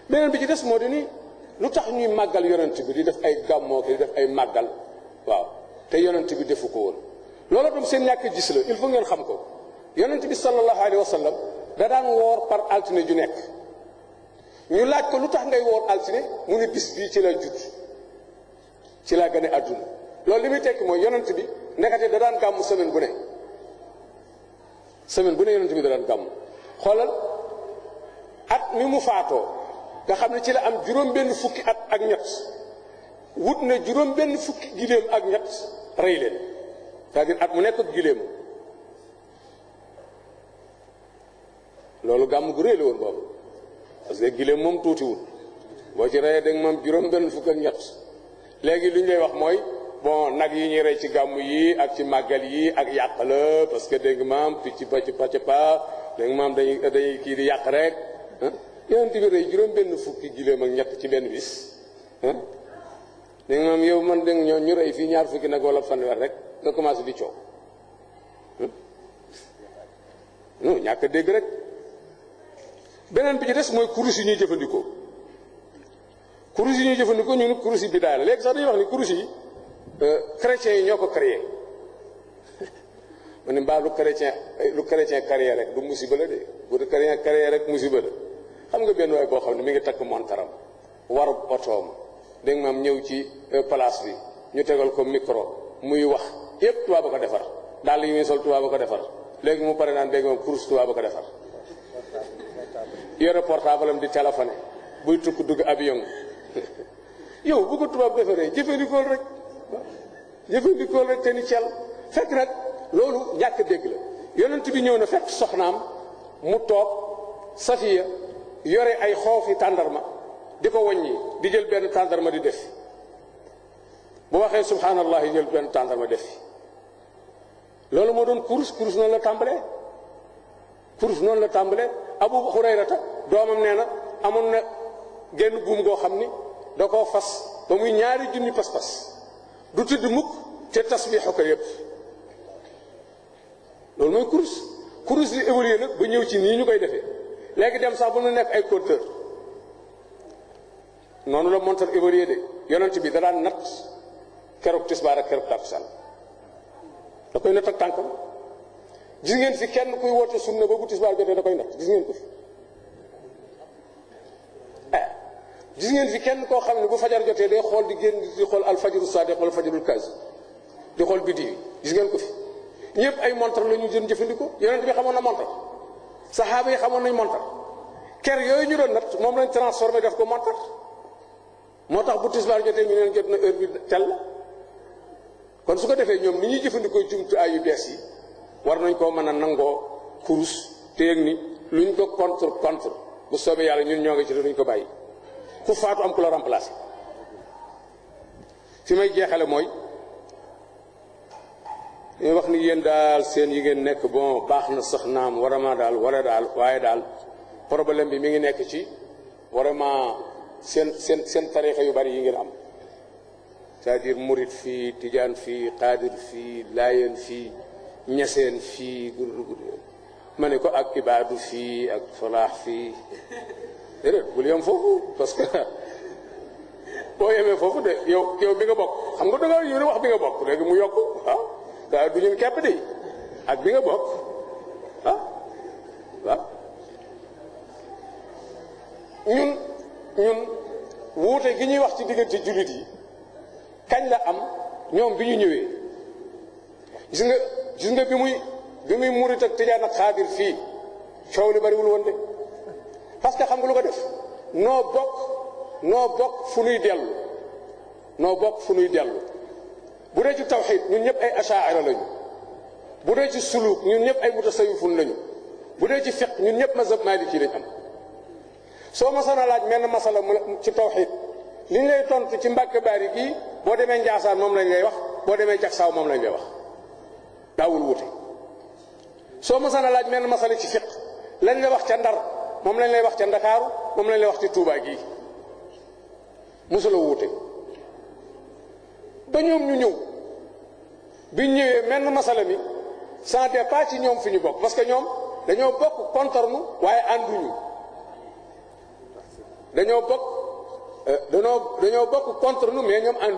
beneen bi ci des moo di ni lu tax ñuy màggal yonent bi di def ay gàmmoo di def ay màggal waaw te yonent bi defu ko woon loolu tam seen ñàkk gis la il faut ngeen xam ko yonent bi sallallahu alayhi wa sallam da daan woor par altine ju nekk ñu laaj ko lu tax ngay woor altine mu ni bis bii ci la judd ci laa gane àdduna loolu li muy tekki mooy yonent bi ndekete da daan gàmm semaine bu ne yonent bi da daan gàmm xoolal at mi mu faatoo nga xam ne ci la am juróom-benn fukki at ak ñett wut na juróom-benn fukki giléem ak ñett rey leen c'est-à-dire at mu nekk ak giléem loolu gàmm gu rëy la woon boobu parce que giléem moom tuutiwul boo ci reyee danga moom juróom-benn fukk ak ñett léegi li ñu lay wax mooy bon nag yi ñuy rey ci gàmm yi ak ci màggal yi ak yàq la parce que dégg maam picc pàcc pa dégg maam dañuy kii di yàq rek yonent bi rey juróom-benn fukki giléem ak ñett ci benn bis dégg maam yow man dégg ñoo ñu rey fii ñaar fukki nag wala fanweer rek nga commencé di coow non ñàkk a dégg rek beneen bi ci des mooy kurus yi ñuy jëfandikoo ñu ni kurus yi bidaay la léegi sax dañuy wax ni kurus yi chrétiens yi ñoo ko créé ma ne mbaa lu chrétien créé rek du musiba la de bu chrétien créé rek musiba la xam nga benn waay boo xam ne mi ngi takk montaram warub otoom dégg maam ñëw ci place bi ñu tegal ko micro muy wax yépp tubaab ba ko defar daal yi muy sol tubaab ba ko defar léegi mu pare naan dégg maam kurus tubaab ba ko defar yore portable am di téléphoné buy tukk dugg avion yow bu ko tubaab defaree jëfandikool rek te ni cel fekk nag loolu ñàkk dégg la yonent bi ñëw na fekk soxnaam mu toog Safiya yore ay xoofi tàndarma di ko wàññi di jël benn tàndarma di def bu waxee subhanallah yi jël benn tàndarma def loolu moo doon kurus noonu la tàmbalee Abu Hurayrata doomam nee na amoon na genn buum goo xam ni da koo fas ba muy 2,000 pas-pas du tëdd mukk te tasbiixu ko yépp loolu mooy kurus di évoluer nag ba ñëw ci nii ñu koy defee léegi dem sax ba mu nekk ay compteur noonu la montar évoluer de yonent bi da daan natt keroog tisbaar ak keroog takkusaan da koy natt ak tànkam gis ngeen fi kenn kuy woote sunna ba bu tisbaar jotee da koy natt gis ngeen ko fi gis ngeen fi kenn koo xam ne bu fajar jotee day xool di génn di xool alfajaru sadiq wala fajarul kaasi di xool biddi yi gis ngeen ko fi ñëpp ay montar la ñu doon jëfandikoo yonent bi xamoon na montar saxaaba yi xamoon nañ montar ker yooyu ñu doon natt moom lañ transformé def ko montar moo tax bu tisbaar jotee ñu leen jot na heure bi tel la kon su ko defee ñoom ni ñuy jëfandikoo jumtuwaay yu bees yi war nañ koo mën a nangoo kurus te yëg ni luñ ko contre bu soobee yàlla ñun ñoo ngi ci duñ ko bàyyi ku faatu am ku la remplacé fi may jeexale mooy ñu wax ni yéen daal seen yi ngeen nekk bon baax na soxnaam daal waaye daal problème bi mi ngi nekk ci vraiment seen tarixa yu bari yi ngeen am c'est-à-dire murit fii tijaan fii xaadir fii laayeen fii ñaseen fii ma ne ko ak ibaadu fii ak solaax fii déedéet bul yem foofu parce que boo yemee foofu de yow bi nga bokk xam nga danga yore wax bi nga bokk léegi mu yokk daa du ñun kepp de ak bi nga bokk waaw ñun wuute gi ñuy wax ci diggante jullit yi kañ la am ñoom bi ñu ñëwee gis nga bi muy murit ak tijaan ak xaadir fii coow li bariwul woon de parce que xam nga lu ko def noo bokk fu nuy dellu bu dee ci tawxiid ñun ñëpp ay achaira lañu bu dee ci suluk ñun ñëpp ay mutasawifun lañu bu dee ci fiq ñun ñëpp mazhab maliki lañ am soo masana laaj menn masala ci tawxiid li ñu lay tontu ci Mbàkke Baari gii boo demee Njaasaan moom lañ lay wax boo demee Jaksaaw moom lañ lay wax daawul wute soo masana laaj menn masala ci fiq lañ lay wax ca Ndar moom lañ lay wax ca Ndakaaru moom lañ lay wax ci Tuubaa gii mosula wuute ba ñoom ñu ñëw biñ ñëwee menn masala mi sans départ ci ñoom fi ñu bokk parce que ñoom dañoo bokk contre nu waaye ànduñu dañoo bokk contre nous mais ñoom ànd